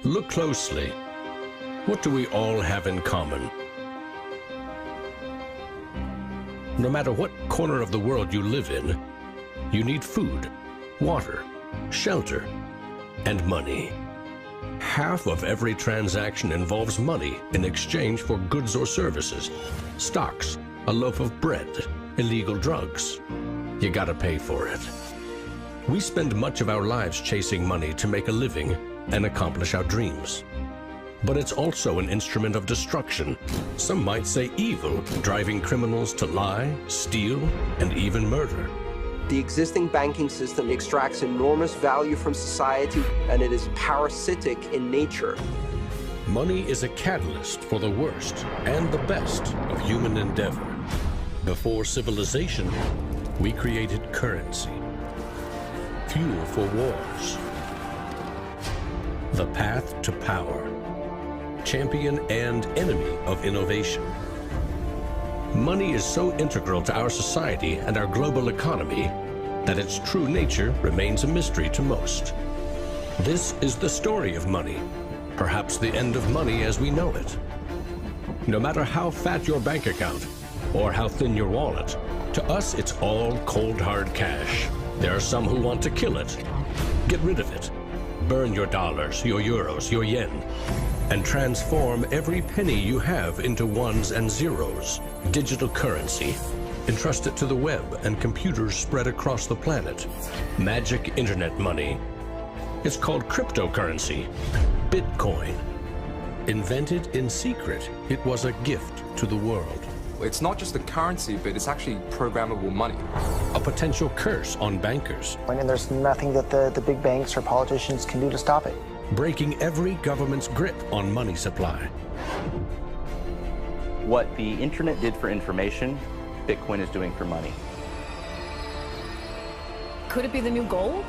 Look closely. What do we all have in common? No matter what corner of the world you live in, you need food, water, shelter, and money. Half of every transaction involves money in exchange for goods or services, stocks, a loaf of bread, illegal drugs. You gotta pay for it. We spend much of our lives chasing money to make a living and accomplish our dreams. But it's also an instrument of destruction. Some might say evil, driving criminals to lie, steal, and even murder. The existing banking system extracts enormous value from society, and it is parasitic in nature. Money is a catalyst for the worst and the best of human endeavor. Before civilization, we created currency, fuel for wars, the path to power, champion and enemy of innovation. Money is so integral to our society and our global economy that its true nature remains a mystery to most. This is the story of money, perhaps the end of money as we know it. No matter how fat your bank account or how thin your wallet, to us it's all cold hard cash. There are some who want to kill it. Get rid of it. Burn your dollars, your euros, your yen, and transform every penny you have into ones and zeros. Digital currency. Entrust it to the web and computers spread across the planet. Magic internet money. It's called cryptocurrency. Bitcoin. Invented in secret, it was a gift to the world. It's not just a currency, but it's actually programmable money. A potential curse on bankers. And there's nothing that the big banks or politicians can do to stop it. Breaking every government's grip on money supply. What the internet did for information, Bitcoin is doing for money. Could it be the new gold?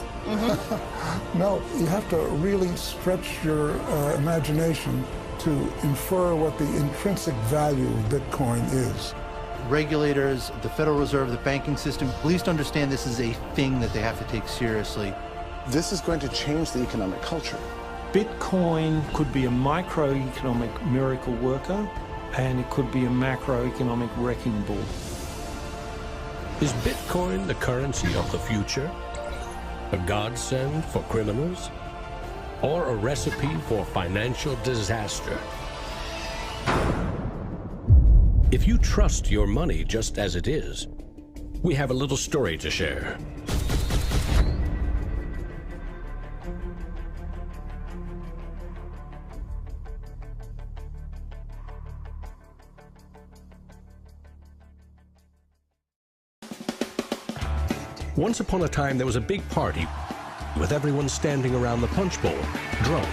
No, you have to really stretch your imagination to infer what the intrinsic value of Bitcoin is. Regulators, the Federal Reserve, the banking system, at least understand this is a thing that they have to take seriously. This is going to change the economic culture. Bitcoin could be a microeconomic miracle worker, and it could be a macroeconomic wrecking ball. Is Bitcoin the currency of the future? A godsend for criminals? Or a recipe for financial disaster? If you trust your money just as it is, we have a little story to share. Once upon a time, there was a big party with everyone standing around the punch bowl, drunk.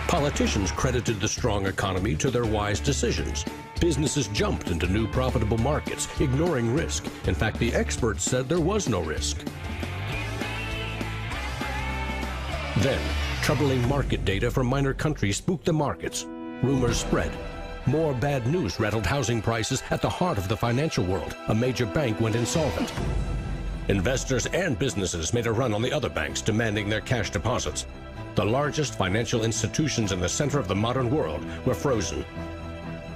Politicians credited the strong economy to their wise decisions. Businesses jumped into new profitable markets, ignoring risk. In fact, the experts said there was no risk. Then, troubling market data from minor countries spooked the markets. Rumors spread. More bad news rattled housing prices at the heart of the financial world. A major bank went insolvent. Investors and businesses made a run on the other banks, demanding their cash deposits. The largest financial institutions in the center of the modern world were frozen.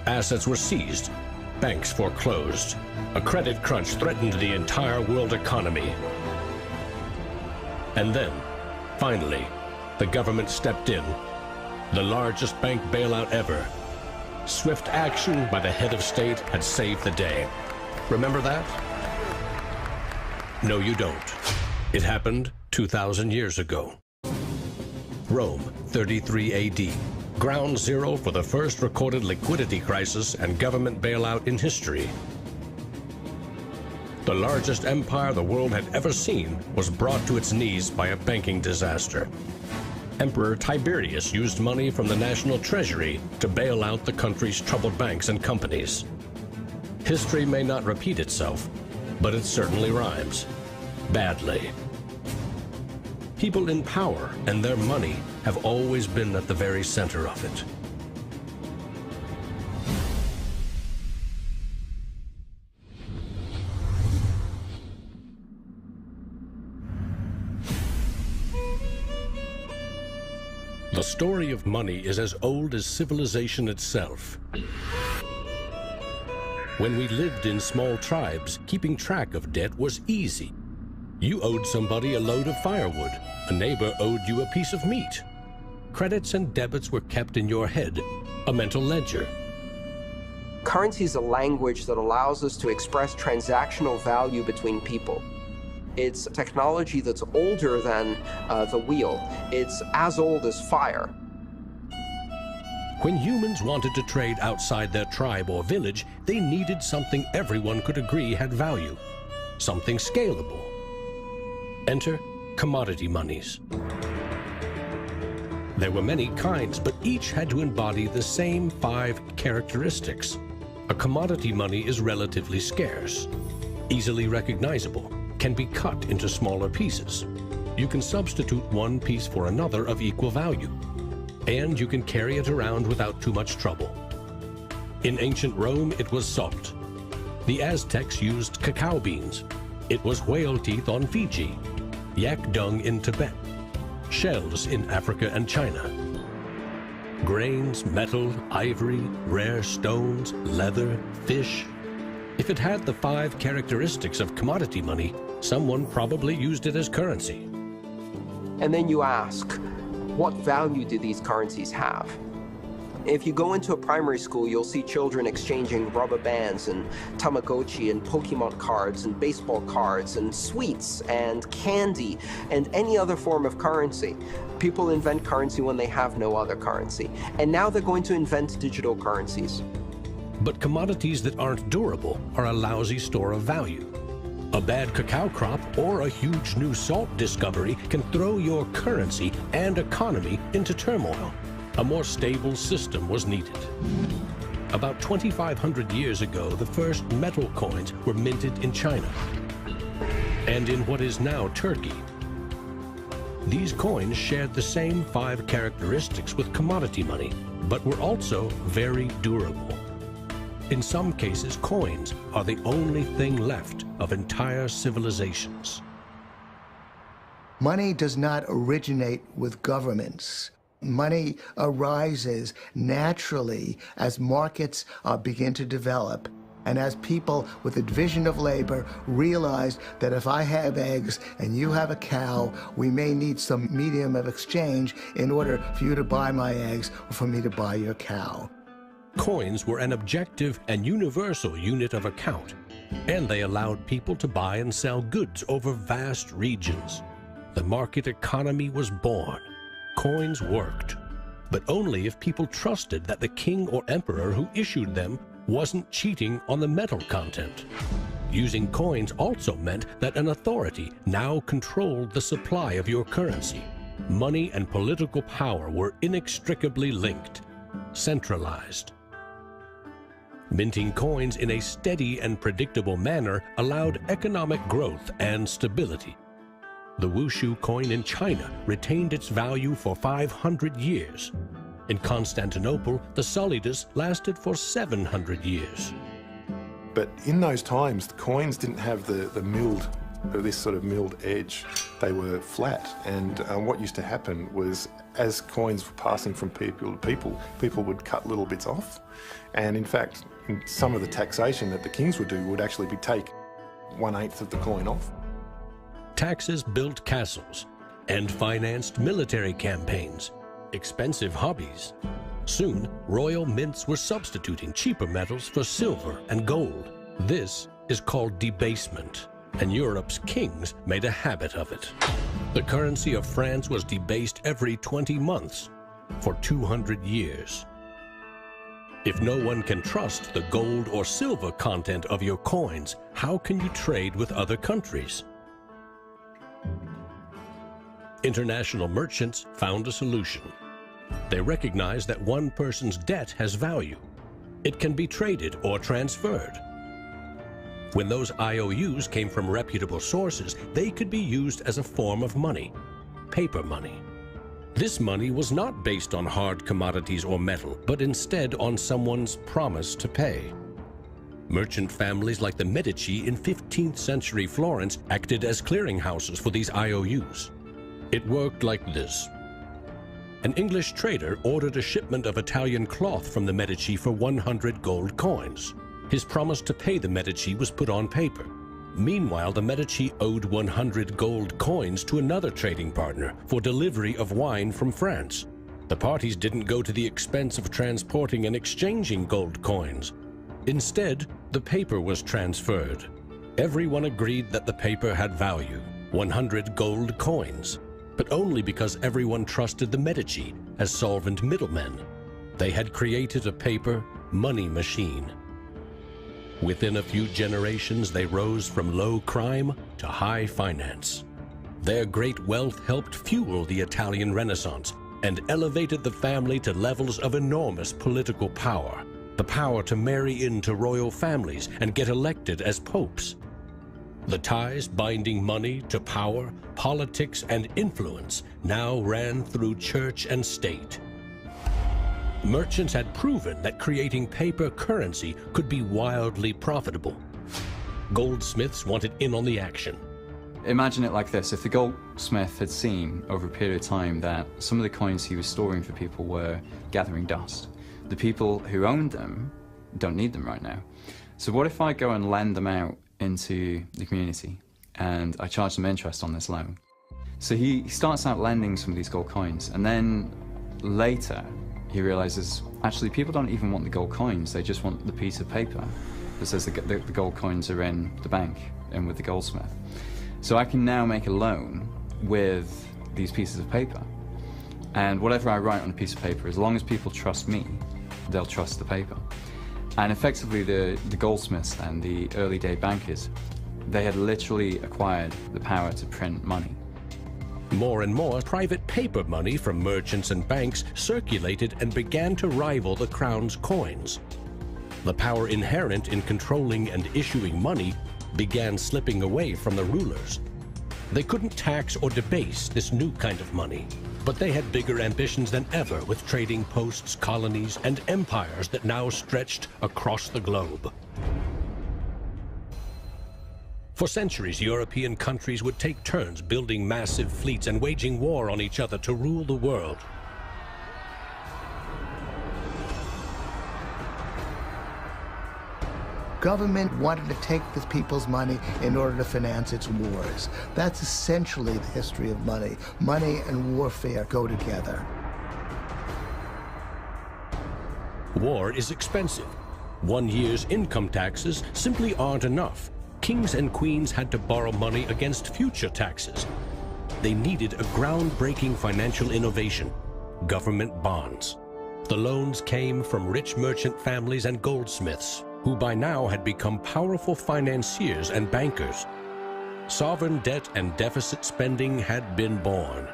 Assets were seized. Banks foreclosed. A credit crunch threatened the entire world economy. And then, finally, the government stepped in. The largest bank bailout ever. Swift action by the head of state had saved the day. Remember that? No, you don't. It happened 2,000 years ago. Rome, 33 AD. Ground zero for the first recorded liquidity crisis and government bailout in history. The largest empire the world had ever seen was brought to its knees by a banking disaster. Emperor Tiberius used money from the national treasury to bail out the country's troubled banks and companies. History may not repeat itself, but it certainly rhymes. Badly. People in power and their money have always been at the very center of it. The story of money is as old as civilization itself. When we lived in small tribes, keeping track of debt was easy. You owed somebody a load of firewood. A neighbor owed you a piece of meat. Credits and debits were kept in your head, a mental ledger. Currency is a language that allows us to express transactional value between people. It's technology that's older than the wheel. It's as old as fire. When humans wanted to trade outside their tribe or village, they needed something everyone could agree had value, something scalable. Enter commodity monies. There were many kinds, but each had to embody the same 5 characteristics. A commodity money is relatively scarce, easily recognizable, can be cut into smaller pieces. You can substitute one piece for another of equal value, and you can carry it around without too much trouble. In ancient Rome, it was salt. The Aztecs used cacao beans. It was whale teeth on Fiji, yak dung in Tibet, shells in Africa and China. Grains, metal, ivory, rare stones, leather, fish. If it had the 5 characteristics of commodity money, someone probably used it as currency. And then you ask, what value do these currencies have? If you go into a primary school, you'll see children exchanging rubber bands and Tamagotchi and Pokemon cards and baseball cards and sweets and candy and any other form of currency. People invent currency when they have no other currency. And now they're going to invent digital currencies. But commodities that aren't durable are a lousy store of value. A bad cacao crop or a huge new salt discovery can throw your currency and economy into turmoil. A more stable system was needed. About 2,500 years ago, the first metal coins were minted in China and in what is now Turkey. These coins shared the same 5 characteristics with commodity money, but were also very durable. In some cases, coins are the only thing left of entire civilizations. Money does not originate with governments. Money arises naturally as markets begin to develop, and as people with a division of labor realize that if I have eggs and you have a cow, we may need some medium of exchange in order for you to buy my eggs or for me to buy your cow. Coins were an objective and universal unit of account, and they allowed people to buy and sell goods over vast regions. The market economy was born. Coins worked, but only if people trusted that the king or emperor who issued them wasn't cheating on the metal content. Using coins also meant that an authority now controlled the supply of your currency. Money and political power were inextricably linked, centralized. Minting coins in a steady and predictable manner allowed economic growth and stability. The Wushu coin in China retained its value for 500 years. In Constantinople, the solidus lasted for 700 years. But in those times, the coins didn't have the milled, this sort of milled edge. They were flat, and what used to happen was, as coins were passing from people to people, people would cut little bits off. And in fact, in some of the taxation that the kings would do would actually be take 1/8 of the coin off. Taxes built castles and financed military campaigns, expensive hobbies. Soon, royal mints were substituting cheaper metals for silver and gold. This is called debasement, and Europe's kings made a habit of it. The currency of France was debased every 20 months for 200 years. If no one can trust the gold or silver content of your coins, how can you trade with other countries? International merchants found a solution. They recognized that one person's debt has value. It can be traded or transferred. When those IOUs came from reputable sources, they could be used as a form of money, paper money. This money was not based on hard commodities or metal, but instead on someone's promise to pay. Merchant families like the Medici in 15th century Florence acted as clearinghouses for these IOUs. It worked like this. an English trader ordered a shipment of Italian cloth from the Medici for 100 gold coins. His promise to pay the Medici was put on paper. Meanwhile, the Medici owed 100 gold coins to another trading partner for delivery of wine from France. The parties didn't go to the expense of transporting and exchanging gold coins. Instead, the paper was transferred. Everyone agreed that the paper had value, 100 gold coins, but only because everyone trusted the Medici as solvent middlemen. They had created a paper money machine. Within a few generations, they rose from low crime to high finance. Their great wealth helped fuel the Italian Renaissance and elevated the family to levels of enormous political power. The power to marry into royal families and get elected as popes. The ties binding money to power, politics, and influence now ran through church and state. Merchants had proven that creating paper currency could be wildly profitable. Goldsmiths wanted in on the action. Imagine it like this: if the goldsmith had seen over a period of time that some of the coins he was storing for people were gathering dust, the people who owned them don't need them right now. So what if I go and lend them out into the community and I charge them interest on this loan? So he starts out lending some of these gold coins, and then later he realizes actually people don't even want the gold coins, they just want the piece of paper that says the gold coins are in the bank and with the goldsmith. So I can now make a loan with these pieces of paper, and whatever I write on a piece of paper, as long as people trust me, they'll trust the paper. And effectively the goldsmiths and the early day bankers, they had literally acquired the power to print money. More and more private paper money from merchants and banks circulated and began to rival the crown's coins. The power inherent in controlling and issuing money began slipping away from the rulers. They couldn't tax or debase this new kind of money, but they had bigger ambitions than ever with trading posts, colonies, and empires that now stretched across the globe. For centuries, European countries would take turns building massive fleets and waging war on each other to rule the world. Government wanted to take the people's money in order to finance its wars. That's essentially the history of money. Money and warfare go together. War is expensive. 1 year's income taxes simply aren't enough. Kings and queens had to borrow money against future taxes. They needed a groundbreaking financial innovation: government bonds. The loans came from rich merchant families and goldsmiths, who by now had become powerful financiers and bankers. Sovereign debt and deficit spending had been born.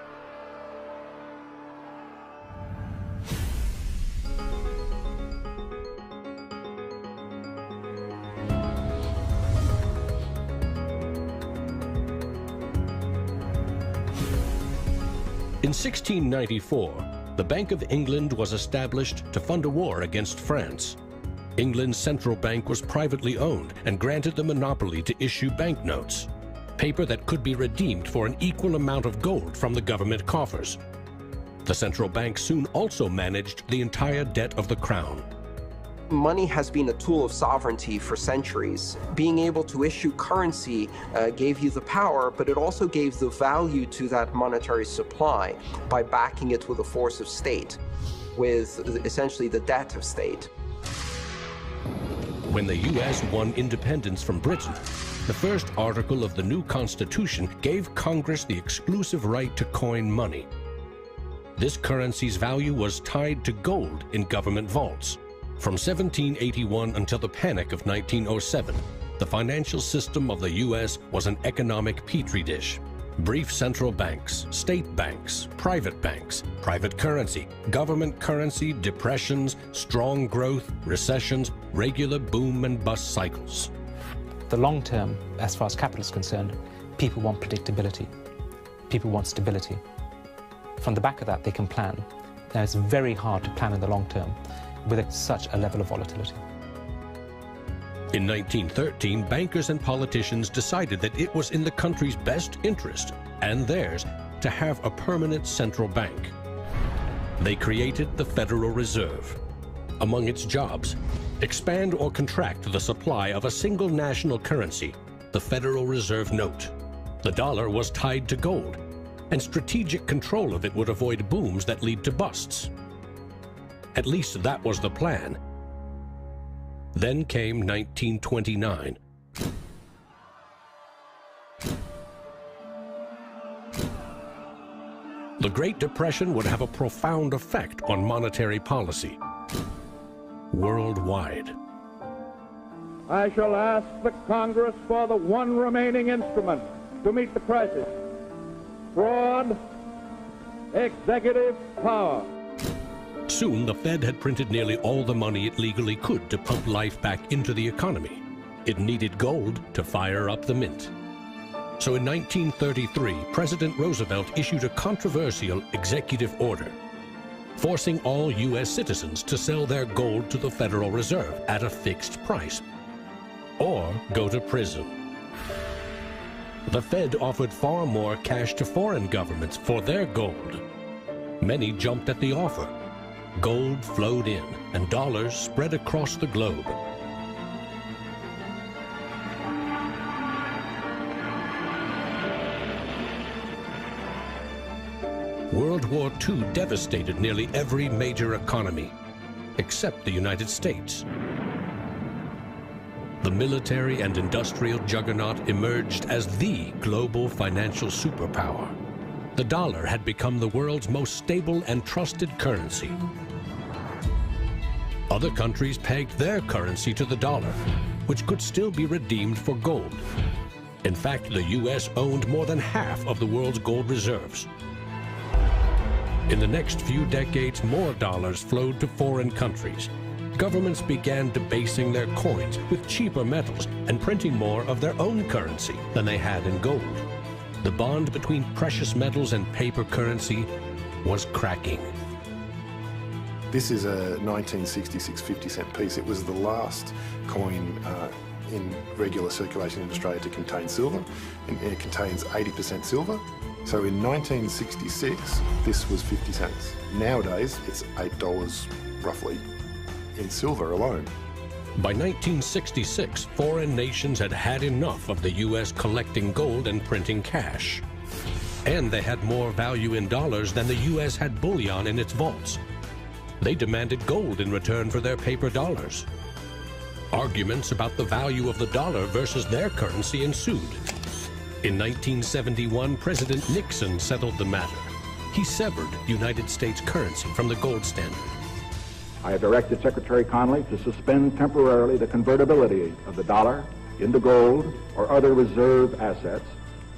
In 1694, the Bank of England was established to fund a war against France. England's central bank was privately owned and granted the monopoly to issue banknotes, paper that could be redeemed for an equal amount of gold from the government coffers. The central bank soon also managed the entire debt of the crown. Money has been a tool of sovereignty for centuries. Being able to issue currency gave you the power, but it also gave the value to that monetary supply by backing it with a force of state, with essentially the debt of state. When the U.S. won independence from Britain, the first article of the new Constitution gave Congress the exclusive right to coin money. This currency's value was tied to gold in government vaults. From 1781 until the Panic of 1907, the financial system of the U.S. was an economic petri dish. Brief central banks, state banks, private currency, government currency, depressions, strong growth, recessions, regular boom and bust cycles. The long term, as far as capital is concerned, people want predictability. People want stability. From the back of that, they can plan. Now, it's very hard to plan in the long term with such a level of volatility. In 1913, bankers and politicians decided that it was in the country's best interest, and theirs, to have a permanent central bank. They created the Federal Reserve. Among its jobs, expand or contract the supply of a single national currency, the Federal Reserve note. The dollar was tied to gold, and strategic control of it would avoid booms that lead to busts. At least that was the plan. Then came 1929. The Great Depression would have a profound effect on monetary policy worldwide. I shall ask the Congress for the one remaining instrument to meet the crisis: broad executive power. Soon, the Fed had printed nearly all the money it legally could to pump life back into the economy. It needed gold to fire up the mint. So in 1933, President Roosevelt issued a controversial executive order, forcing all U.S. citizens to sell their gold to the Federal Reserve at a fixed price, or go to prison. The Fed offered far more cash to foreign governments for their gold. Many jumped at the offer. Gold flowed in, and dollars spread across the globe. World War II devastated nearly every major economy, except the United States. The military and industrial juggernaut emerged as the global financial superpower. The dollar had become the world's most stable and trusted currency. Other countries pegged their currency to the dollar, which could still be redeemed for gold. In fact, the U.S. owned more than half of the world's gold reserves. In the next few decades, more dollars flowed to foreign countries. Governments began debasing their coins with cheaper metals and printing more of their own currency than they had in gold. The bond between precious metals and paper currency was cracking. This is a 1966 50-cent piece. It was the last coin in regular circulation in Australia to contain silver, and it contains 80% silver. So in 1966, this was 50 cents. Nowadays, it's $8 roughly in silver alone. By 1966, foreign nations had had enough of the U.S. collecting gold and printing cash. And they had more value in dollars than the U.S. had bullion in its vaults. They demanded gold in return for their paper dollars. Arguments about the value of the dollar versus their currency ensued. In 1971, President Nixon settled the matter. He severed United States currency from the gold standard. I have directed Secretary Connally to suspend temporarily the convertibility of the dollar into gold or other reserve assets,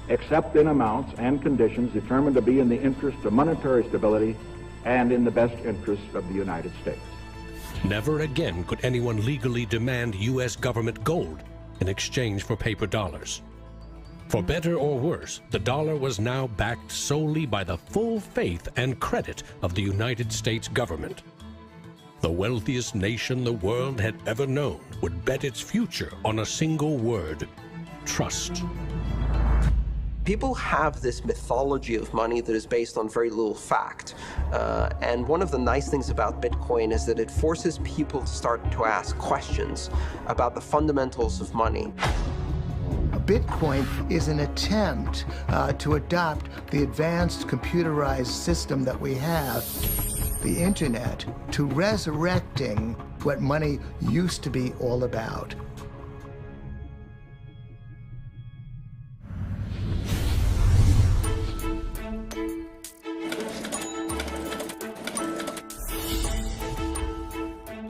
except in amounts and conditions determined to be in the interest of monetary stability and in the best interest of the United States. Never again could anyone legally demand U.S. government gold in exchange for paper dollars. For better or worse, the dollar was now backed solely by the full faith and credit of the United States government. The wealthiest nation the world had ever known would bet its future on a single word: trust. People have this mythology of money that is based on very little fact. And one of the nice things about Bitcoin is that it forces people to start to ask questions about the fundamentals of money. Bitcoin is an attempt to adopt the advanced computerized system that we have, the internet, to resurrecting what money used to be all about.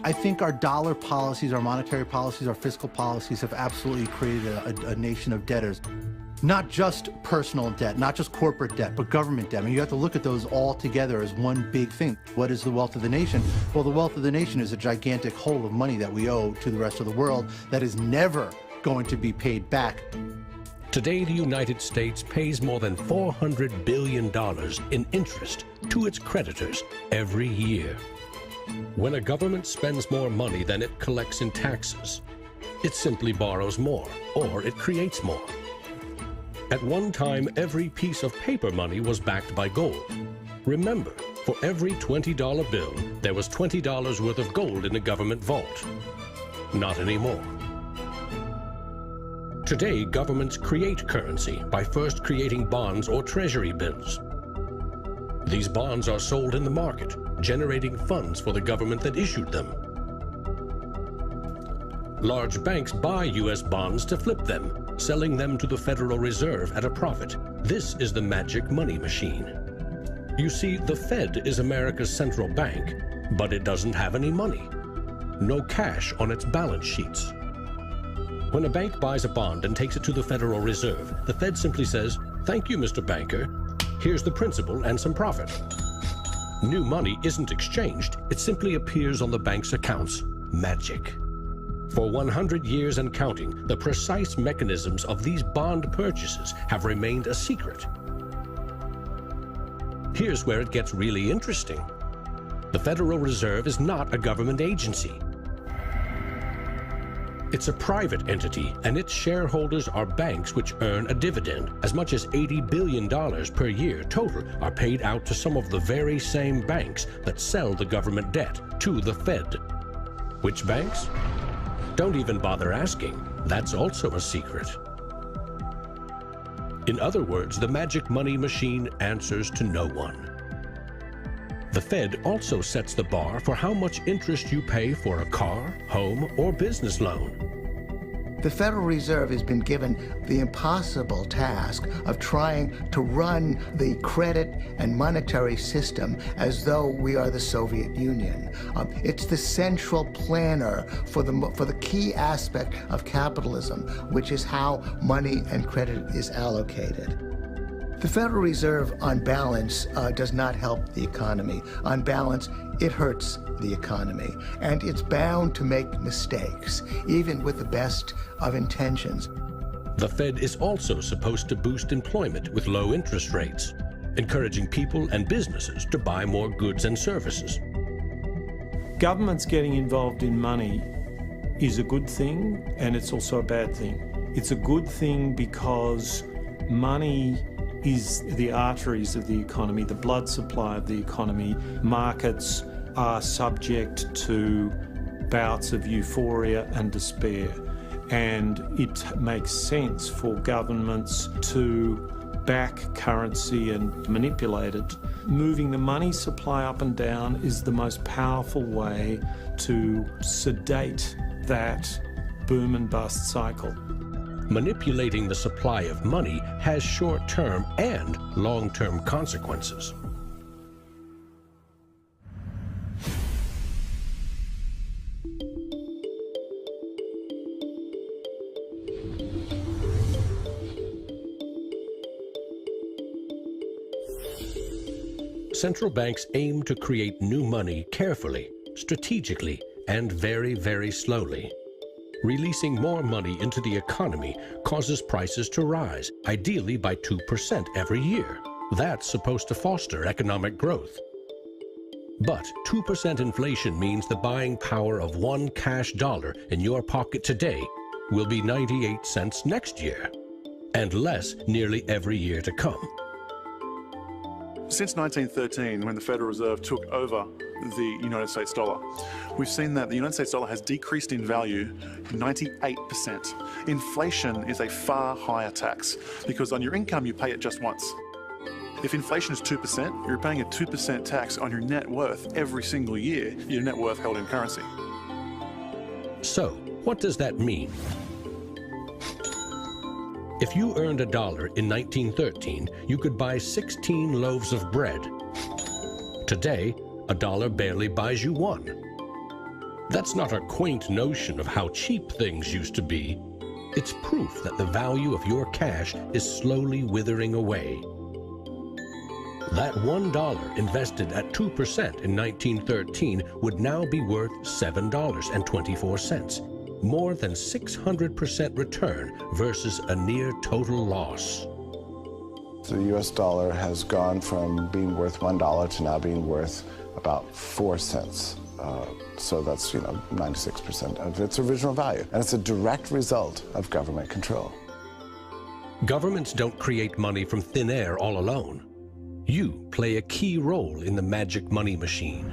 I think our dollar policies, our monetary policies, our fiscal policies have absolutely created a nation of debtors. Not just personal debt, not just corporate debt, but government debt. I mean, you have to look at those all together as one big thing. What is the wealth of the nation? Well, the wealth of the nation is a gigantic hole of money that we owe to the rest of the world that is never going to be paid back. Today, the United States pays more than $400 billion in interest to its creditors every year. When a government spends more money than it collects in taxes, it simply borrows more, or it creates more. At one time, every piece of paper money was backed by gold. Remember, For every $20 bill, there was $20 worth of gold in the government vault. Not anymore. Today, governments create currency by first creating bonds or treasury bills. These bonds are sold in the market, generating funds for the government that issued them. Large banks buy U.S. bonds to flip them, selling them to the Federal Reserve at a profit. This is the magic money machine. You see, the Fed is America's central bank, but it doesn't have any money. No cash on its balance sheets. When a bank buys a bond and takes it to the Federal Reserve, the Fed simply says, "Thank you, Mr. Banker. Here's the principal and some profit." New money isn't exchanged. It simply appears on the bank's accounts. Magic. For 100 years and counting, the precise mechanisms of these bond purchases have remained a secret. Here's where it gets really interesting. The Federal Reserve is not a government agency. It's a private entity, and its shareholders are banks which earn a dividend. As much as $80 billion per year total are paid out to some of the very same banks that sell the government debt to the Fed. Which banks? Don't even bother asking. That's also a secret. In other words, the magic money machine answers to no one. The Fed also sets the bar for how much interest you pay for a car, home, or business loan. The Federal Reserve has been given the impossible task of trying to run the credit and monetary system as though we are the Soviet Union. It's the central planner for the key aspect of capitalism, which is how money and credit is allocated. The Federal Reserve, on balance, does not help the economy. On balance, it hurts the economy. And it's bound to make mistakes, even with the best of intentions. The Fed is also supposed to boost employment with low interest rates, encouraging people and businesses to buy more goods and services. Governments getting involved in money is a good thing, and it's also a bad thing. It's a good thing because money is the arteries of the economy, the blood supply of the economy. Markets are subject to bouts of euphoria and despair, and it makes sense for governments to back currency and manipulate it. Moving the money supply up and down is the most powerful way to sedate that boom and bust cycle. Manipulating the supply of money has short-term and long-term consequences. Central banks aim to create new money carefully, strategically, and very, very slowly. Releasing more money into the economy causes prices to rise, ideally by 2% every year. That's supposed to foster economic growth. But 2% inflation means the buying power of one cash dollar in your pocket today will be 98 cents next year, and less nearly every year to come. Since 1913, when the Federal Reserve took over the United States dollar, we've seen that the United States dollar has decreased in value 98%. Inflation is a far higher tax because on your income you pay it just once. If inflation is 2%, you're paying a 2% tax on your net worth every single year, your net worth held in currency. So, what does that mean? If you earned $1 in 1913, you could buy 16 loaves of bread. Today, $1 barely buys you one. That's not a quaint notion of how cheap things used to be. It's proof that the value of your cash is slowly withering away. That $1 invested at 2% in 1913 would now be worth $7.24. More than 600% return versus a near total loss. The US dollar has gone from being worth $1 to now being worth about 4 cents. So that's, 96% of its original value. And it's a direct result of government control. Governments don't create money from thin air all alone. You play a key role in the magic money machine.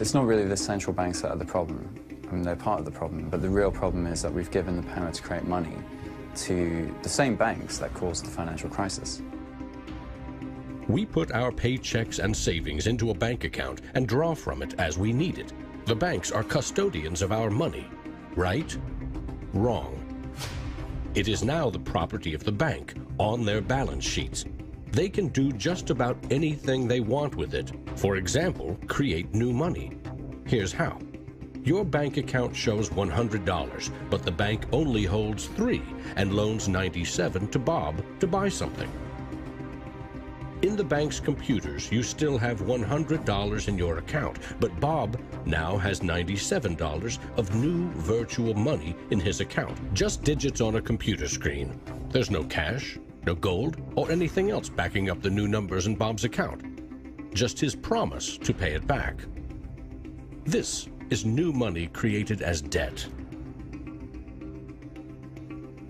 It's not really the central banks that are the problem. I mean, they're part of the problem, but the real problem is that we've given the power to create money to the same banks that caused the financial crisis. We put our paychecks and savings into a bank account and draw from it as we need it. The banks are custodians of our money, right? Wrong. It is now the property of the bank on their balance sheets. They can do just about anything they want with it. For example, create new money. Here's how. Your bank account shows $100, but the bank only holds $3 and loans $97 to Bob to buy something. In the bank's computers, you still have $100 in your account, but Bob now has $97 of new virtual money in his account. Just digits on a computer screen. There's no cash, no gold, or anything else backing up the new numbers in Bob's account. Just his promise to pay it back. This is new money created as debt.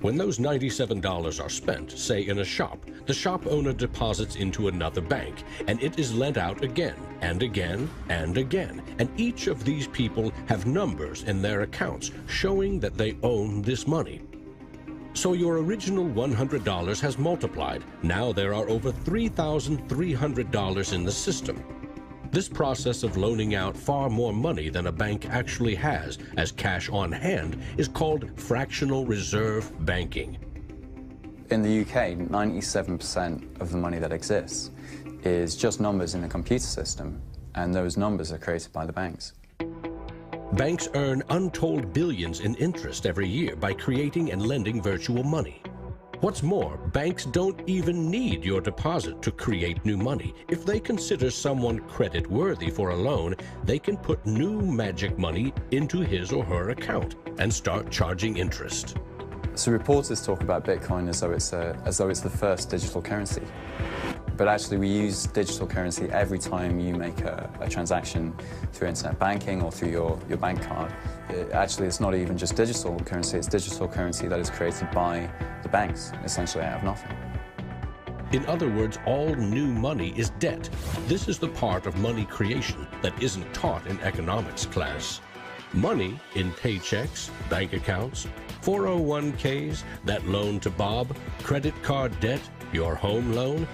When those $97 are spent, say in a shop, the shop owner deposits into another bank, and it is lent out again, and again, and again. And each of these people have numbers in their accounts showing that they own this money. So your original $100 has multiplied. Now there are over $3,300 in the system. This process of loaning out far more money than a bank actually has as cash on hand is called fractional reserve banking. In the UK, 97% of the money that exists is just numbers in a computer system, and those numbers are created by the banks. Banks earn untold billions in interest every year by creating and lending virtual money. What's more, banks don't even need your deposit to create new money. If they consider someone credit-worthy for a loan, they can put new magic money into his or her account and start charging interest. So reporters talk about Bitcoin as though it's the first digital currency. But actually, we use digital currency every time you make a transaction through internet banking or through your bank card. Actually, it's not even just digital currency, it's digital currency that is created by the banks, essentially out of nothing. In other words, all new money is debt. This is the part of money creation that isn't taught in economics class. Money in paychecks, bank accounts, 401ks, that loan to Bob, credit card debt, your home loan,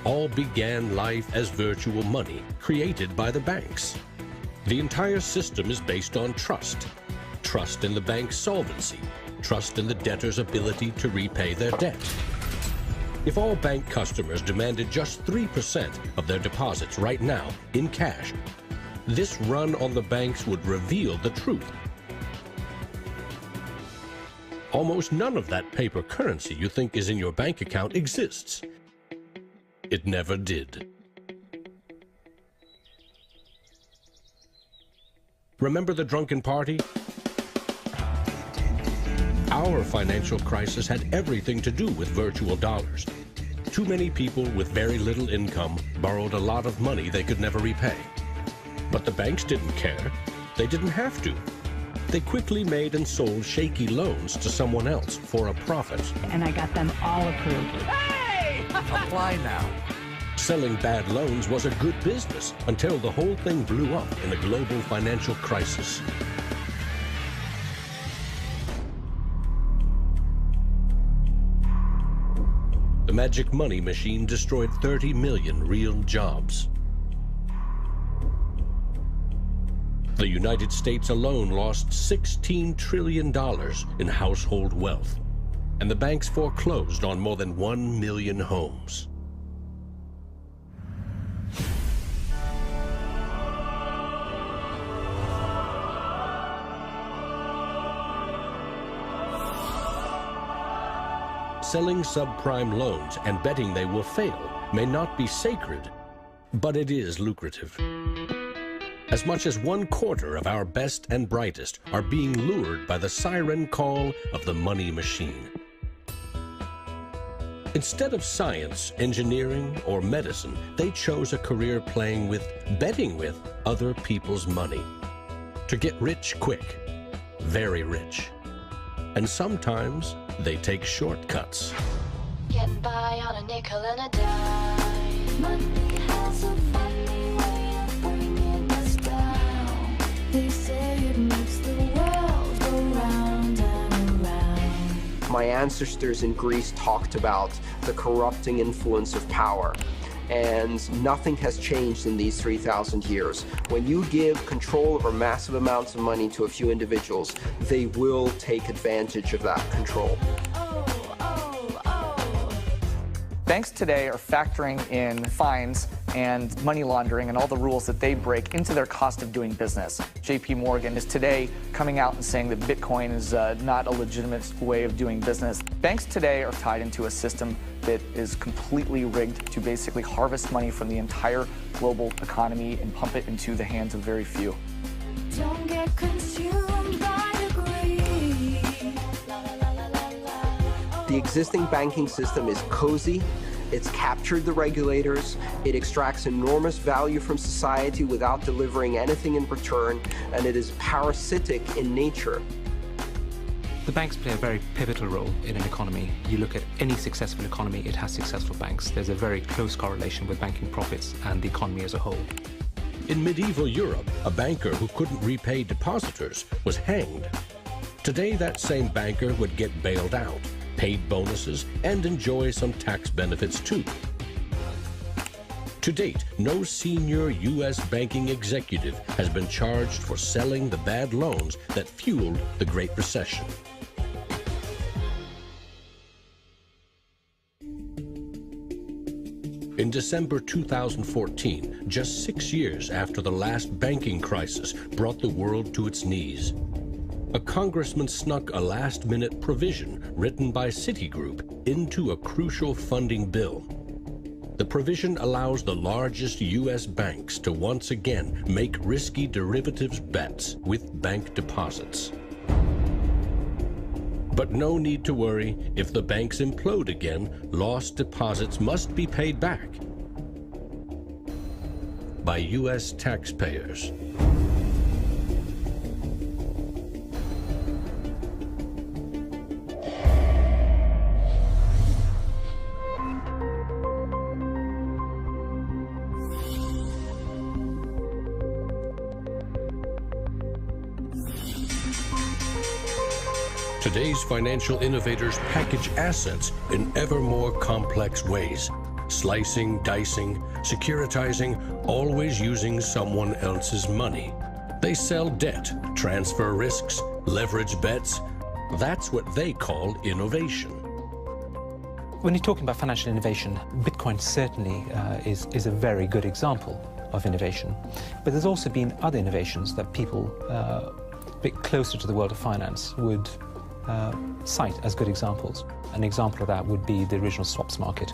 all began life as virtual money created by the banks. The entire system is based on trust. Trust in the bank's solvency. Trust in the debtor's ability to repay their debt. If all bank customers demanded just 3% of their deposits right now in cash, this run on the banks would reveal the truth. Almost none of that paper currency you think is in your bank account exists. It never did. Remember the drunken party? Our financial crisis had everything to do with virtual dollars. Too many people with very little income borrowed a lot of money they could never repay. But the banks didn't care. They didn't have to. They quickly made and sold shaky loans to someone else for a profit. And I got them all approved. Hey! Apply now. Selling bad loans was a good business until the whole thing blew up in a global financial crisis. The magic money machine destroyed 30 million real jobs. The United States alone lost $16 trillion in household wealth, and the banks foreclosed on more than 1 million homes. Selling subprime loans and betting they will fail may not be sacred, but it is lucrative. As much as 1/4 of our best and brightest are being lured by the siren call of the money machine. Instead of science, engineering, or medicine, they chose a career betting with other people's money. To get rich quick, very rich. And sometimes they take shortcuts. Getting by on a nickel and a dime. Money has a funny way of bringing us down. They say it makes the world go round and around. My ancestors in Greece talked about the corrupting influence of power. And nothing has changed in these 3,000 years. When you give control over massive amounts of money to a few individuals, they will take advantage of that control. Banks today are factoring in fines and money laundering and all the rules that they break into their cost of doing business. JP Morgan is today coming out and saying that Bitcoin is not a legitimate way of doing business. Banks today are tied into a system that is completely rigged to basically harvest money from the entire global economy and pump it into the hands of very few. Don't get consumed by the greed. The existing banking system is cozy, it's captured the regulators, it extracts enormous value from society without delivering anything in return, and it is parasitic in nature. The banks play a very pivotal role in an economy. You look at any successful economy, it has successful banks. There's a very close correlation with banking profits and the economy as a whole. In medieval Europe, a banker who couldn't repay depositors was hanged. Today, that same banker would get bailed out, paid bonuses, and enjoy some tax benefits too. To date, no senior U.S. banking executive has been charged for selling the bad loans that fueled the Great Recession. In December 2014, just 6 years after the last banking crisis brought the world to its knees, a congressman snuck a last-minute provision written by Citigroup into a crucial funding bill. The provision allows the largest U.S. banks to once again make risky derivatives bets with bank deposits. But no need to worry. If the banks implode again, lost deposits must be paid back by U.S. taxpayers. Today's financial innovators package assets in ever more complex ways, slicing, dicing, securitizing, always using someone else's money. They sell debt, transfer risks, leverage bets. That's what they call innovation. When you're talking about financial innovation, Bitcoin certainly is a very good example of innovation. But there's also been other innovations that people a bit closer to the world of finance would cite as good examples. An example of that would be the original swaps market.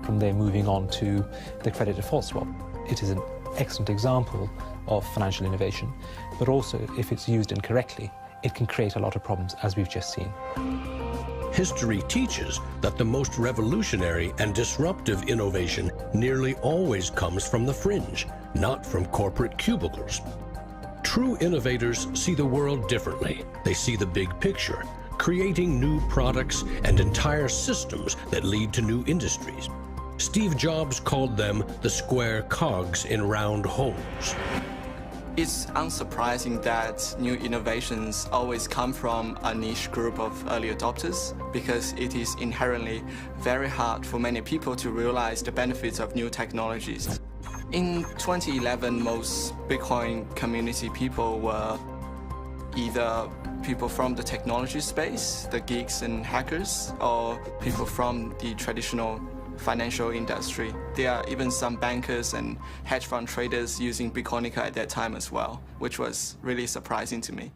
From there moving on to the credit default swap. It is an excellent example of financial innovation, but also if it's used incorrectly, it can create a lot of problems, as we've just seen. History teaches that the most revolutionary and disruptive innovation nearly always comes from the fringe, not from corporate cubicles. True innovators see the world differently. They see the big picture, creating new products and entire systems that lead to new industries. Steve Jobs called them the square cogs in round holes. It's unsurprising that new innovations always come from a niche group of early adopters, because it is inherently very hard for many people to realize the benefits of new technologies. In 2011, most Bitcoin community people were either people from the technology space, the geeks and hackers, or people from the traditional financial industry. There are even some bankers and hedge fund traders using Bitcoinica at that time as well, which was really surprising to me.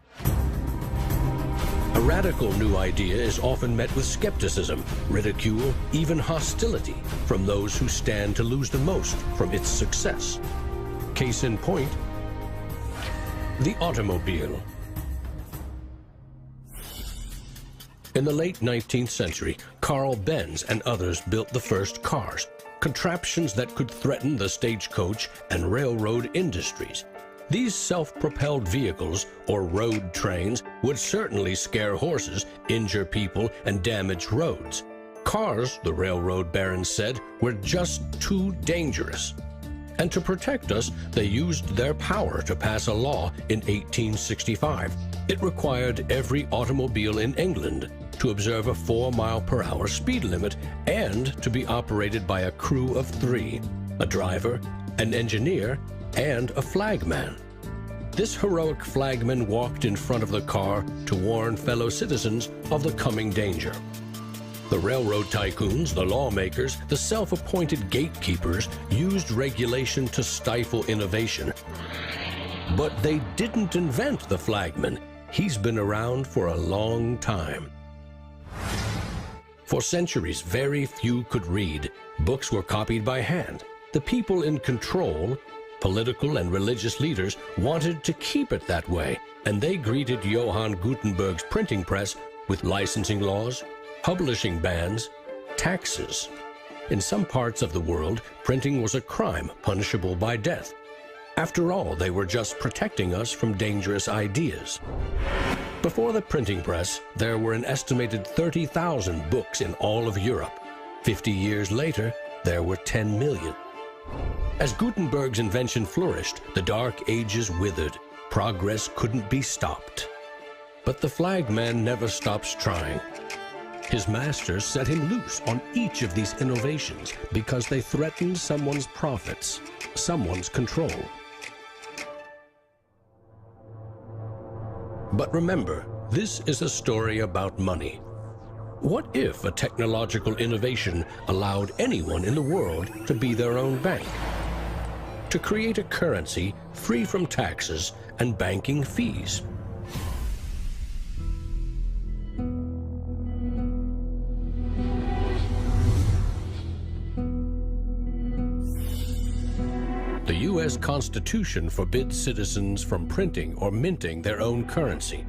A radical new idea is often met with skepticism, ridicule, even hostility from those who stand to lose the most from its success. Case in point, the automobile. In the late 19th century, Carl Benz and others built the first cars, contraptions that could threaten the stagecoach and railroad industries. These self-propelled vehicles, or road trains, would certainly scare horses, injure people, and damage roads. Cars, the railroad barons said, were just too dangerous. And to protect us, they used their power to pass a law in 1865. It required every automobile in England to observe a 4-mile-per-hour speed limit and to be operated by a crew of 3, a driver, an engineer, and a flagman. This heroic flagman walked in front of the car to warn fellow citizens of the coming danger. The railroad tycoons, the lawmakers, the self-appointed gatekeepers used regulation to stifle innovation. But they didn't invent the flagman. He's been around for a long time. For centuries, very few could read. Books were copied by hand. The people in control, political and religious leaders, wanted to keep it that way, and they greeted Johann Gutenberg's printing press with licensing laws, publishing bans, taxes. In some parts of the world, printing was a crime punishable by death. After all, they were just protecting us from dangerous ideas. Before the printing press, there were an estimated 30,000 books in all of Europe. 50 years later, there were 10 million. As Gutenberg's invention flourished, the Dark Ages withered. Progress couldn't be stopped. But the flagman never stops trying. His masters set him loose on each of these innovations because they threatened someone's profits, someone's control. But remember, this is a story about money. What if a technological innovation allowed anyone in the world to be their own bank? To create a currency free from taxes and banking fees? The U.S. Constitution forbids citizens from printing or minting their own currency,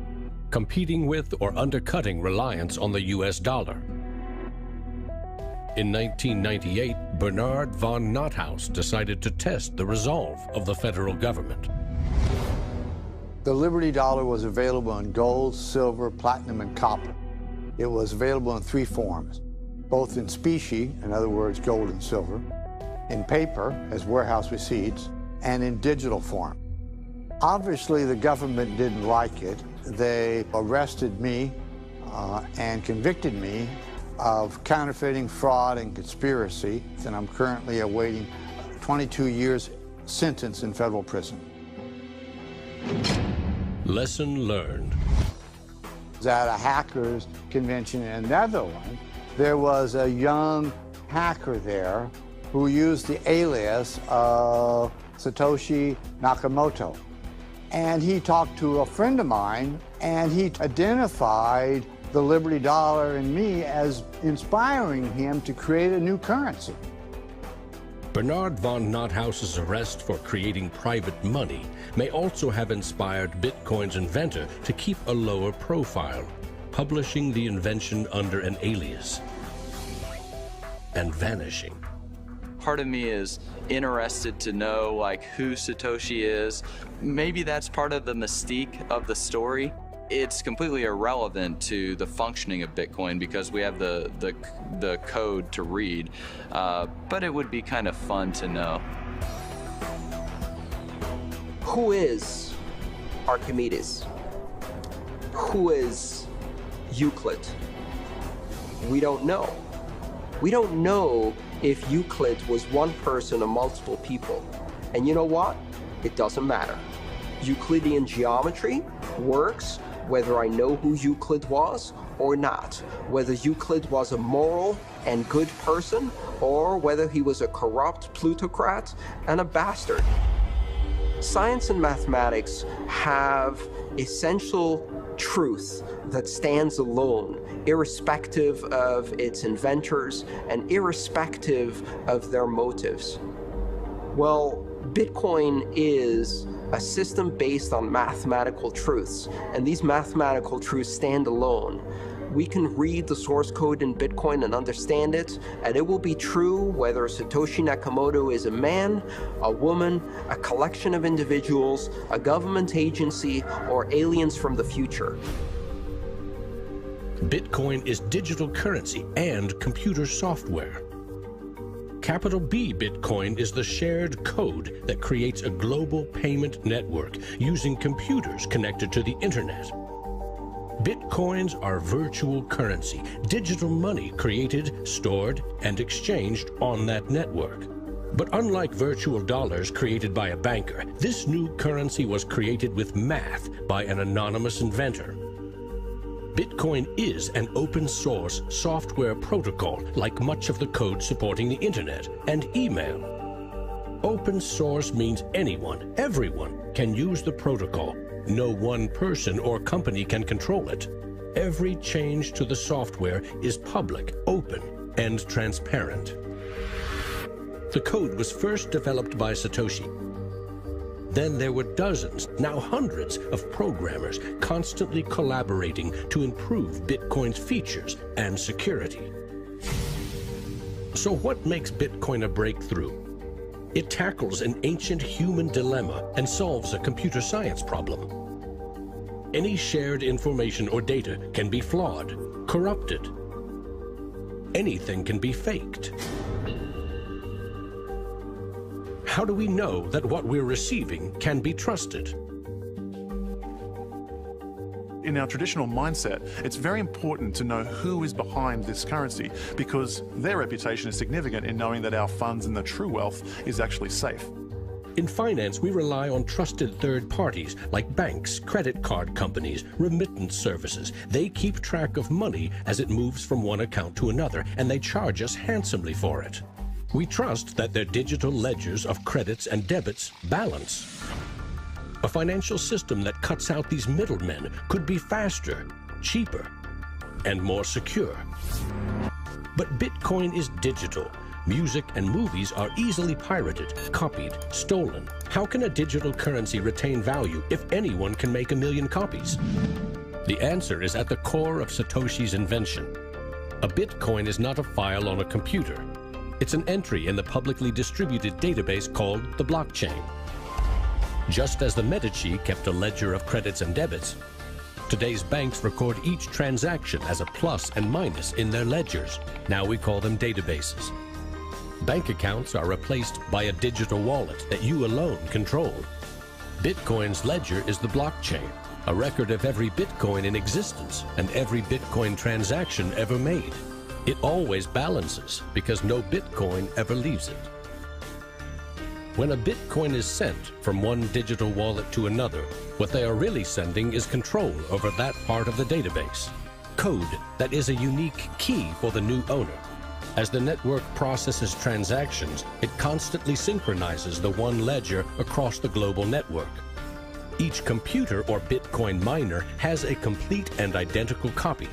competing with or undercutting reliance on the U.S. dollar. In 1998, Bernard von Nothaus decided to test the resolve of the federal government. The Liberty Dollar was available in gold, silver, platinum, and copper. It was available in 3 forms, both in specie, in other words, gold and silver, in paper, as warehouse receipts, and in digital form. Obviously, the government didn't like it. They arrested me and convicted me of counterfeiting, fraud, and conspiracy, and I'm currently awaiting 22 years sentence in federal prison. Lesson learned. At a hackers convention in the Netherlands, there was a young hacker there who used the alias of Satoshi Nakamoto. And he talked to a friend of mine, and he identified the Liberty Dollar and me as inspiring him to create a new currency. Bernard von Nothaus's arrest for creating private money may also have inspired Bitcoin's inventor to keep a lower profile, publishing the invention under an alias and vanishing. Part of me is interested to know who Satoshi is. Maybe that's part of the mystique of the story. It's completely irrelevant to the functioning of Bitcoin because we have the code to read, but it would be kind of fun to know. Who is Archimedes? Who is Euclid? We don't know. We don't know if Euclid was one person or multiple people. And you know what? It doesn't matter. Euclidean geometry works whether I know who Euclid was or not, whether Euclid was a moral and good person or whether he was a corrupt plutocrat and a bastard. Science and mathematics have essential truth that stands alone, irrespective of its inventors and irrespective of their motives. Well, Bitcoin is a system based on mathematical truths, and these mathematical truths stand alone. We can read the source code in Bitcoin and understand it, and it will be true whether Satoshi Nakamoto is a man, a woman, a collection of individuals, a government agency, or aliens from the future. Bitcoin is digital currency and computer software. Capital B Bitcoin is the shared code that creates a global payment network using computers connected to the internet. Bitcoins are virtual currency, digital money created, stored, and exchanged on that network. But unlike virtual dollars created by a banker, this new currency was created with math by an anonymous inventor. Bitcoin is an open-source software protocol like much of the code supporting the internet and email. Open source means anyone, everyone, can use the protocol. No one person or company can control it. Every change to the software is public, open, and transparent. The code was first developed by Satoshi. Then there were dozens, now hundreds, of programmers constantly collaborating to improve Bitcoin's features and security. So what makes Bitcoin a breakthrough? It tackles an ancient human dilemma and solves a computer science problem. Any shared information or data can be flawed, corrupted. Anything can be faked. How do we know that what we're receiving can be trusted? In our traditional mindset, it's very important to know who is behind this currency because their reputation is significant in knowing that our funds and the true wealth is actually safe. In finance, we rely on trusted third parties like banks, credit card companies, remittance services. They keep track of money as it moves from one account to another, and they charge us handsomely for it. We trust that their digital ledgers of credits and debits balance. A financial system that cuts out these middlemen could be faster, cheaper, and more secure. But Bitcoin is digital. Music and movies are easily pirated, copied, stolen. How can a digital currency retain value if anyone can make 1 million copies? The answer is at the core of Satoshi's invention. A Bitcoin is not a file on a computer. It's an entry in the publicly distributed database called the blockchain. Just as the Medici kept a ledger of credits and debits, today's banks record each transaction as a plus and minus in their ledgers. Now we call them databases. Bank accounts are replaced by a digital wallet that you alone control. Bitcoin's ledger is the blockchain, a record of every Bitcoin in existence and every Bitcoin transaction ever made. It always balances because no Bitcoin ever leaves it. When a Bitcoin is sent from one digital wallet to another, what they are really sending is control over that part of the database. Code that is a unique key for the new owner. As the network processes transactions, it constantly synchronizes the one ledger across the global network. Each computer or Bitcoin miner has a complete and identical copy.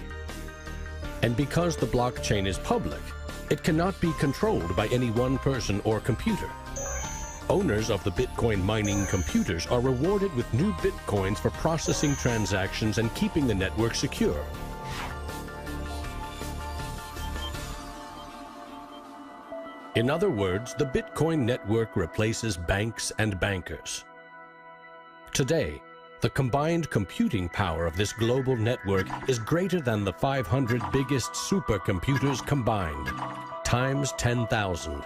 And because the blockchain is public, it cannot be controlled by any one person or computer. Owners of the Bitcoin mining computers are rewarded with new Bitcoins for processing transactions and keeping the network secure. In other words, the Bitcoin network replaces banks and bankers. Today, the combined computing power of this global network is greater than the 500 biggest supercomputers combined, times 10,000.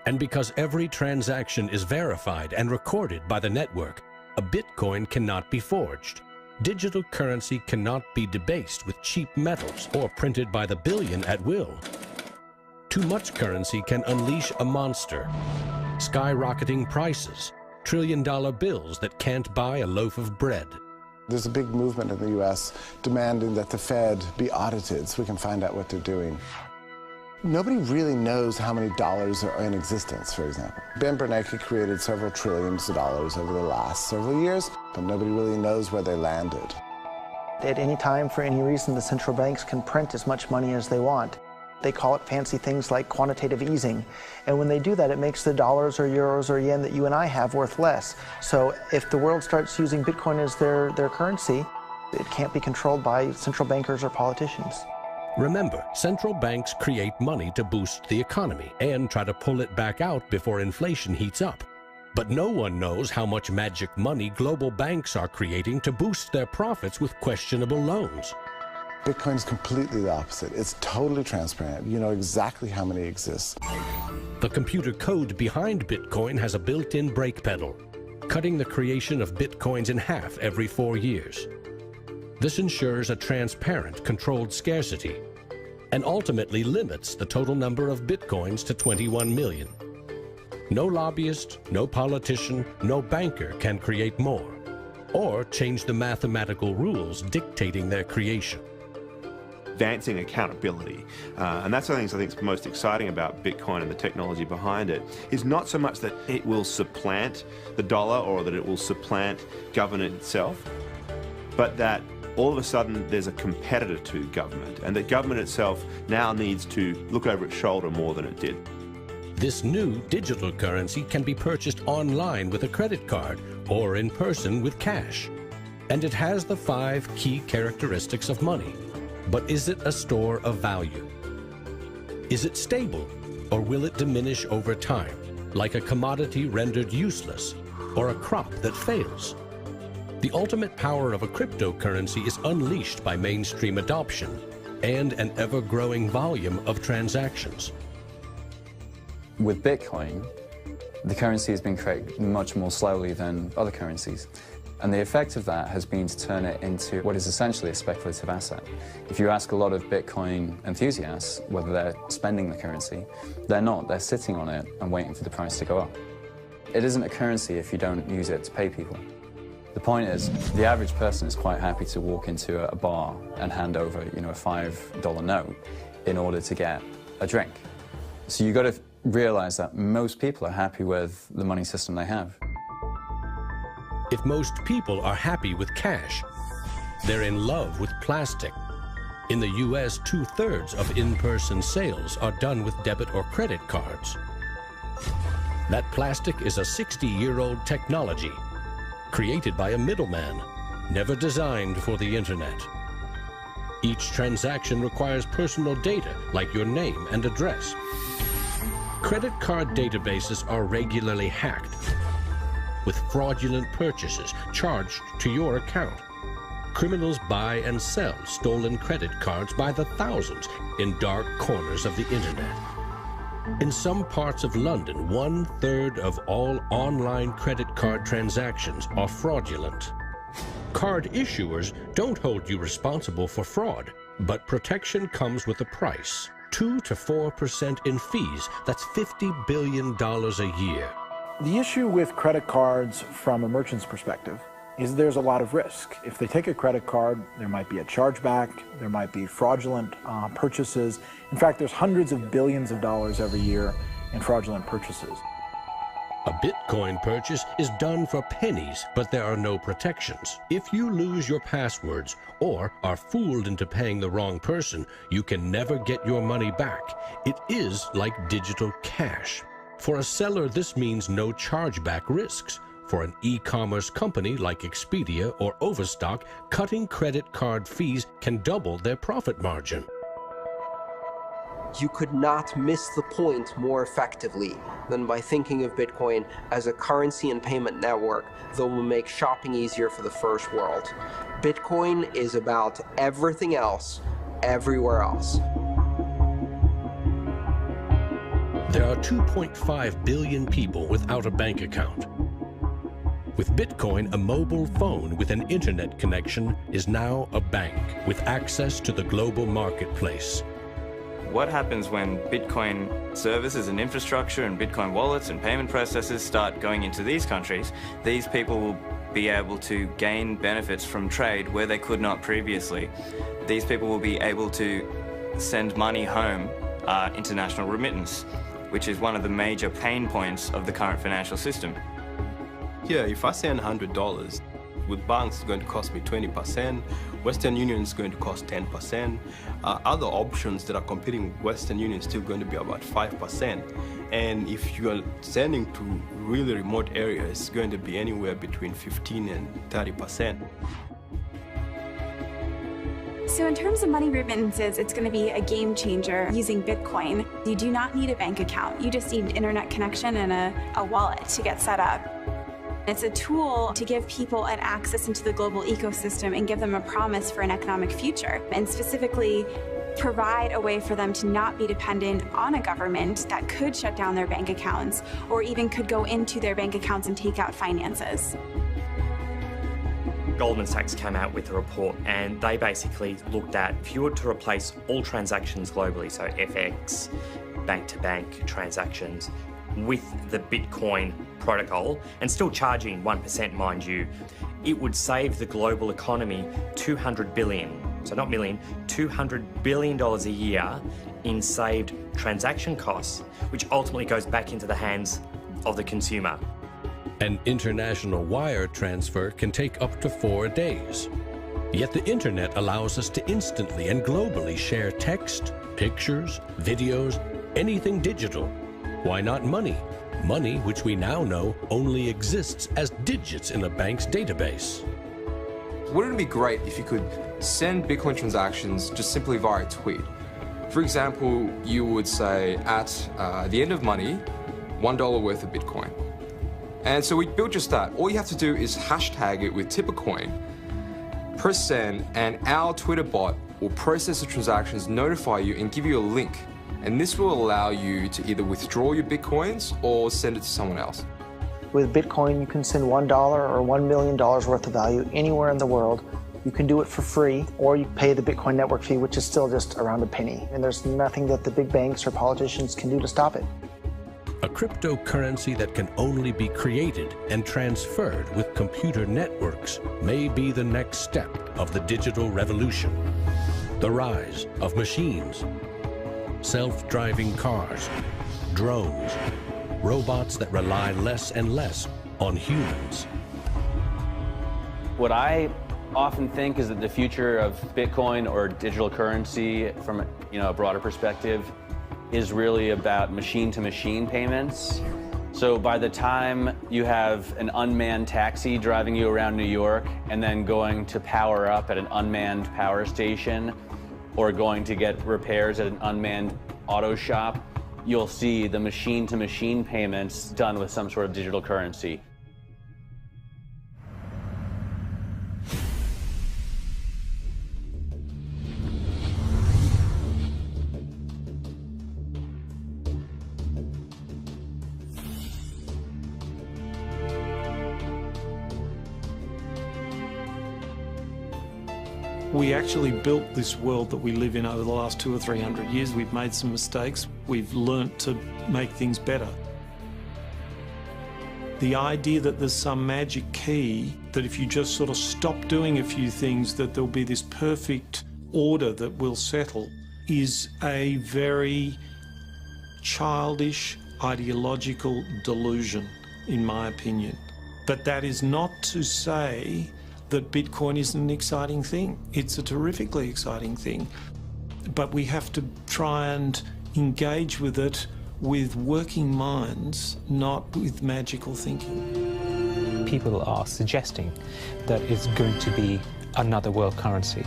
And because every transaction is verified and recorded by the network, a Bitcoin cannot be forged. Digital currency cannot be debased with cheap metals or printed by the billion at will. Too much currency can unleash a monster, skyrocketing prices, trillion-dollar bills that can't buy a loaf of bread. There's a big movement in the U.S. demanding that the Fed be audited so we can find out what they're doing. Nobody really knows how many dollars are in existence, for example. Ben Bernanke created several trillions of dollars over the last several years, but nobody really knows where they landed. At any time, for any reason, the central banks can print as much money as they want. They call it fancy things like quantitative easing. And when they do that, it makes the dollars or euros or yen that you and I have worth less. So if the world starts using Bitcoin as their currency, It can't be controlled by central bankers or politicians. Remember, central banks create money to boost the economy and try to pull it back out before inflation heats up. But no one knows how much magic money global banks are creating to boost their profits with questionable loans. Bitcoin is completely the opposite. It's totally transparent. You know exactly how many exist. The computer code behind Bitcoin has a built-in brake pedal, cutting the creation of Bitcoins in half every 4 years. This ensures a transparent, controlled scarcity and ultimately limits the total number of Bitcoins to 21 million. No lobbyist, no politician, no banker can create more or change the mathematical rules dictating their creation. Advancing accountability. And that's one of the things I think is most exciting about Bitcoin and the technology behind it, is not so much that it will supplant the dollar or that it will supplant government itself, but that all of a sudden there's a competitor to government, and that government itself now needs to look over its shoulder more than it did. This new digital currency can be purchased online with a credit card or in person with cash. And it has the 5 key characteristics of money. But is it a store of value? Is it stable, or will it diminish over time, like a commodity rendered useless, or a crop that fails? The ultimate power of a cryptocurrency is unleashed by mainstream adoption and an ever-growing volume of transactions. With Bitcoin, the currency has been created much more slowly than other currencies. And the effect of that has been to turn it into what is essentially a speculative asset. If you ask a lot of Bitcoin enthusiasts whether they're spending the currency, they're not. They're sitting on it and waiting for the price to go up. It isn't a currency if you don't use it to pay people. The point is, the average person is quite happy to walk into a bar and hand over, a $5 note in order to get a drink. So you've got to realize that most people are happy with the money system they have. If most people are happy with cash, they're in love with plastic. In the US, 2/3 of in-person sales are done with debit or credit cards. That plastic is a 60-year-old technology, created by a middleman, never designed for the internet. Each transaction requires personal data, like your name and address. Credit card databases are regularly hacked, with fraudulent purchases charged to your account. Criminals buy and sell stolen credit cards by the thousands in dark corners of the internet. In some parts of London, 1/3 of all online credit card transactions are fraudulent. Card issuers don't hold you responsible for fraud, but protection comes with a price. 2 to 4% in fees. That's $50 billion a year. The issue with credit cards from a merchant's perspective is there's a lot of risk. If they take a credit card, there might be a chargeback, there might be fraudulent purchases. In fact, there's hundreds of billions of dollars every year in fraudulent purchases. A Bitcoin purchase is done for pennies, but there are no protections. If you lose your passwords or are fooled into paying the wrong person, you can never get your money back. It is like digital cash. For a seller, this means no chargeback risks. For an e-commerce company like Expedia or Overstock, cutting credit card fees can double their profit margin. You could not miss the point more effectively than by thinking of Bitcoin as a currency and payment network that will make shopping easier for the first world. Bitcoin is about everything else, everywhere else. There are 2.5 billion people without a bank account. With Bitcoin, a mobile phone with an internet connection is now a bank with access to the global marketplace. What happens when Bitcoin services and infrastructure and Bitcoin wallets and payment processors start going into these countries? These people will be able to gain benefits from trade where they could not previously. These people will be able to send money home, international remittance, which is one of the major pain points of the current financial system. Here, if I send $100, with banks it's going to cost me 20%, Western Union is going to cost 10%, other options that are competing with Western Union is still going to be about 5%. And if you are sending to really remote areas, it's going to be anywhere between 15 and 30%. So in terms of money remittances, it's going to be a game changer using Bitcoin. You do not need a bank account. You just need an internet connection and a wallet to get set up. It's a tool to give people an access into the global ecosystem and give them a promise for an economic future, and specifically provide a way for them to not be dependent on a government that could shut down their bank accounts or even could go into their bank accounts and take out finances. Goldman Sachs came out with a report and they basically looked at if you were to replace all transactions globally, so FX, bank-to-bank transactions, with the Bitcoin protocol, and still charging 1%, mind you, it would save the global economy $200 billion, so not million, $200 billion a year in saved transaction costs, which ultimately goes back into the hands of the consumer. An international wire transfer can take up to 4 days. Yet the internet allows us to instantly and globally share text, pictures, videos, anything digital. Why not money? Money, which we now know only exists as digits in a bank's database. Wouldn't it be great if you could send Bitcoin transactions just simply via a tweet? For example, you would say at the end of money, $1 worth of Bitcoin. And so we built just that. All you have to do is hashtag it with TipperCoin, press send, and our Twitter bot will process the transactions, notify you, and give you a link. And this will allow you to either withdraw your Bitcoins or send it to someone else. With Bitcoin, you can send $1 or $1 million worth of value anywhere in the world. You can do it for free, or you pay the Bitcoin network fee, which is still just around a penny. And there's nothing that the big banks or politicians can do to stop it. A cryptocurrency that can only be created and transferred with computer networks may be the next step of the digital revolution. The rise of machines, self-driving cars, drones, robots that rely less and less on humans. What I often think is that the future of Bitcoin or digital currency from a broader perspective is really about machine-to-machine payments. So by the time you have an unmanned taxi driving you around New York and then going to power up at an unmanned power station or going to get repairs at an unmanned auto shop, you'll see the machine-to-machine payments done with some sort of digital currency. We actually built this world that we live in over the last 200 or 300 years. We've made some mistakes. We've learnt to make things better. The idea that there's some magic key, that if you just sort of stop doing a few things, that there'll be this perfect order that will settle, is a very childish, ideological delusion, in my opinion. But that is not to say that Bitcoin isn't an exciting thing. It's a terrifically exciting thing. But we have to try and engage with it with working minds, not with magical thinking. People are suggesting that it's going to be another world currency,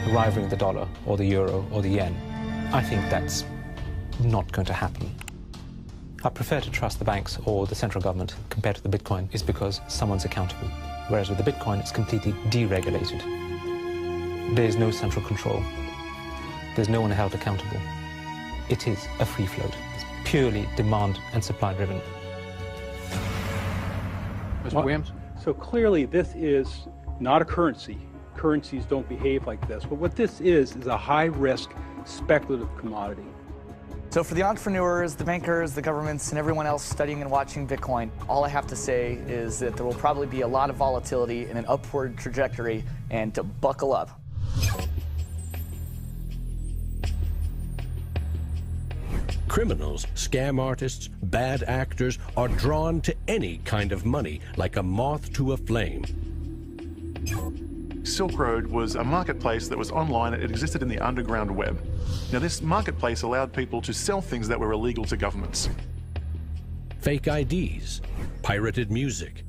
rivaling the dollar or the euro or the yen. I think that's not going to happen. I prefer to trust the banks or the central government compared to the Bitcoin is because someone's accountable. Whereas with the Bitcoin, it's completely deregulated. There's no central control. There's no one held accountable. It is a free float. It's purely demand and supply driven. Mr. Williams? So clearly this is not a currency. Currencies don't behave like this. But what this is a high-risk speculative commodity. So for the entrepreneurs, the bankers, the governments, and everyone else studying and watching Bitcoin, all I have to say is that there will probably be a lot of volatility and an upward trajectory, and to buckle up. Criminals, scam artists, bad actors are drawn to any kind of money like a moth to a flame. Silk Road was a marketplace that was online. It existed in the underground web. Now, this marketplace allowed people to sell things that were illegal to governments. Fake IDs, pirated music,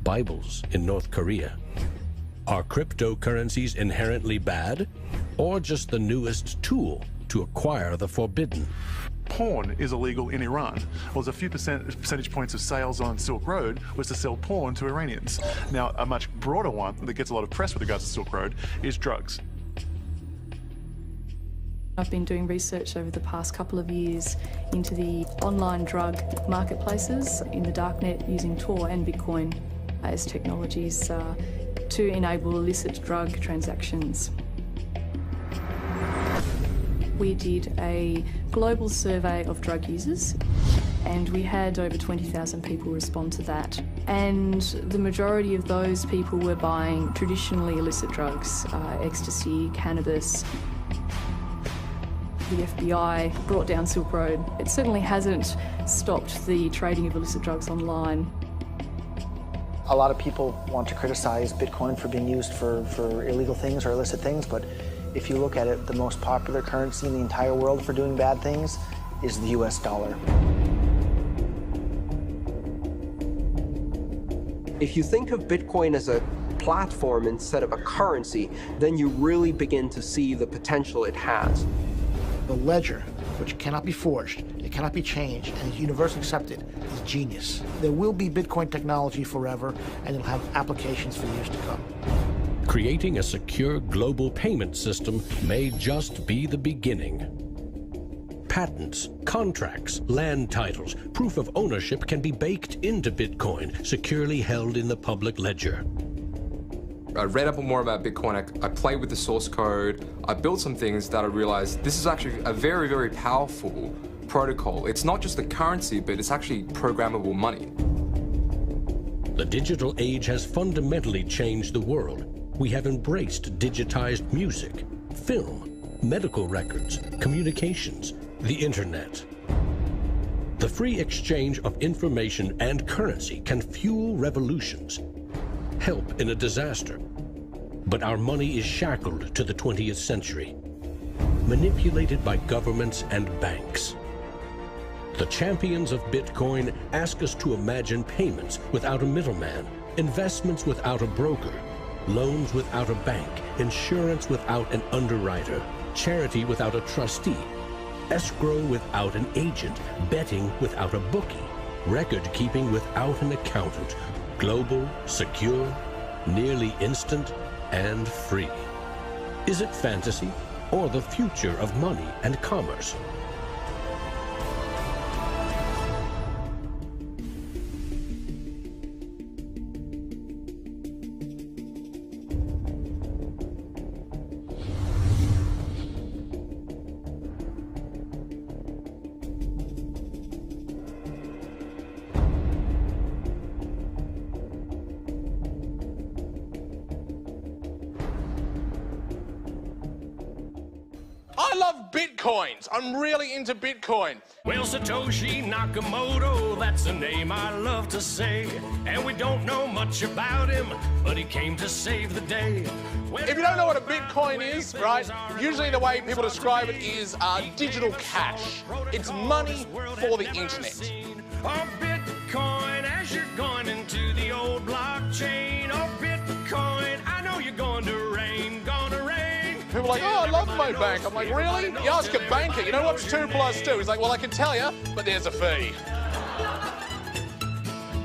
Bibles in North Korea. Are cryptocurrencies inherently bad, or just the newest tool to acquire the forbidden? Porn is illegal in Iran. Well, there's a few percentage points of sales on Silk Road was to sell porn to Iranians. Now, a much broader one that gets a lot of press with regards to Silk Road is drugs. I've been doing research over the past couple of years into the online drug marketplaces in the darknet using Tor and Bitcoin as technologies to enable illicit drug transactions. We did a global survey of drug users, and we had over 20,000 people respond to that. And the majority of those people were buying traditionally illicit drugs, ecstasy, cannabis. The FBI brought down Silk Road. It certainly hasn't stopped the trading of illicit drugs online. A lot of people want to criticize Bitcoin for being used for illegal things or illicit things, but if you look at it, the most popular currency in the entire world for doing bad things is the US dollar. If you think of Bitcoin as a platform instead of a currency, then you really begin to see the potential it has. The ledger, which cannot be forged, it cannot be changed, and is universally accepted, is genius. There will be Bitcoin technology forever, and it'll have applications for years to come. Creating a secure global payment system may just be the beginning. Patents, contracts, land titles, proof of ownership can be baked into Bitcoin, securely held in the public ledger. I read up more about Bitcoin, I played with the source code, I built some things that I realized this is actually a very, very powerful protocol. It's not just a currency, but it's actually programmable money. The digital age has fundamentally changed the world. We have embraced digitized music, film, medical records, communications, the internet. The free exchange of information and currency can fuel revolutions, help in a disaster. But our money is shackled to the 20th century, manipulated by governments and banks. The champions of Bitcoin ask us to imagine payments without a middleman, investments without a broker, loans without a bank, insurance without an underwriter, charity without a trustee, escrow without an agent, betting without a bookie, record keeping without an accountant, global, secure, nearly instant, and free. Is it fantasy or the future of money and commerce? I love Bitcoins. I'm really into Bitcoin. Well, Satoshi Nakamoto, that's a name I love to say. And we don't know much about him, but he came to save the day. If you don't know what a Bitcoin is, right, usually the way people describe it is digital cash. It's money for the internet. Oh, Bitcoin, as you're going into the old blockchain. Oh, Bitcoin, I know you're going to rain, gonna rain. People are like, oh, I love my bank. I'm like, really? You ask a banker, you know what's 2 + 2? He's like, well, I can tell you, but there's a fee.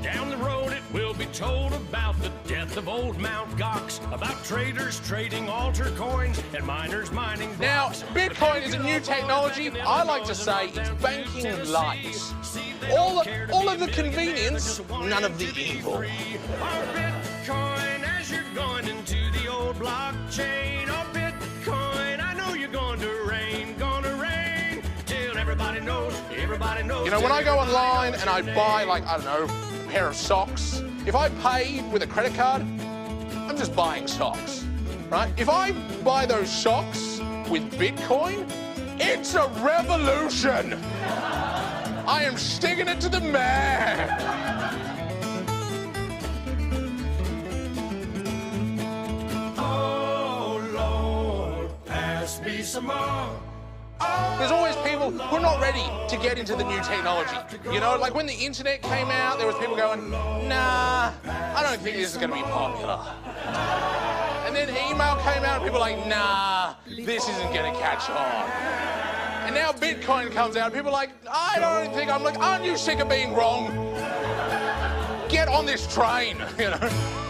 Down the road it will be told about the death of old Mt. Gox, about traders trading altar coins and miners mining blocks. Now, Bitcoin is a new technology. I like to say it's banking light. All of the convenience, none of the evil. Bitcoin, as you're going into the old blockchain. Oh, Bitcoin, I know you're going to rain, till everybody knows, You know, when I go online and I buy, like, I don't know, a pair of socks, if I pay with a credit card, I'm just buying socks, right? If I buy those socks with Bitcoin, it's a revolution. I am sticking it to the man. Be some more. There's always people who are not ready to get into the new technology. You know, like when the internet came out, there was people going, nah, I don't think this is going to be popular. then email came out, and people were like, nah, this isn't going to catch on. And now Bitcoin comes out, people are like, I don't think, I'm like, aren't you sick of being wrong? Get on this train, you know?